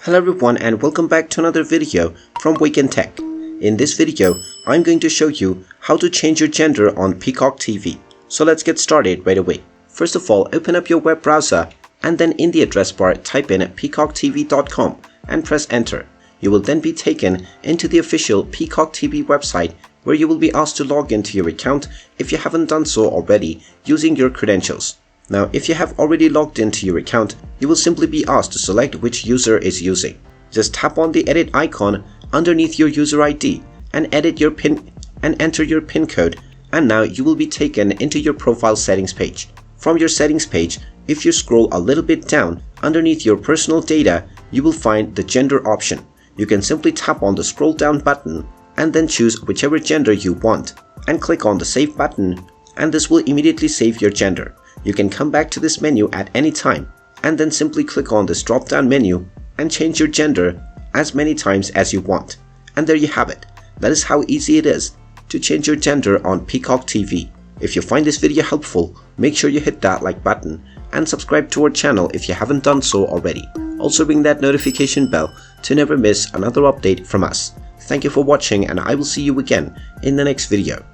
Hello everyone and welcome back to another video from Wake&Tech. In this video, I'm going to show you how to change your gender on Peacock TV. So let's get started right away. First of all, open up your web browser and then in the address bar type in peacocktv.com and press enter. You will then be taken into the official Peacock TV website where you will be asked to log into your account if you haven't done so already using your credentials. Now, if you have already logged into your account, you will simply be asked to select which user is using. Just tap on the edit icon underneath your user ID and edit your PIN and enter your PIN code, and now you will be taken into your profile settings page. From your settings page, if you scroll a little bit down underneath your personal data, you will find the gender option. You can simply tap on the scroll down button and then choose whichever gender you want and click on the save button, and this will immediately save your gender. You can come back to this menu at any time and then simply click on this drop down menu and change your gender as many times as you want. And there you have it. That is how easy it is to change your gender on Peacock TV. If you find this video helpful, make sure you hit that like button and subscribe to our channel if you haven't done so already. Also ring that notification bell to never miss another update from us. Thank you for watching and I will see you again in the next video.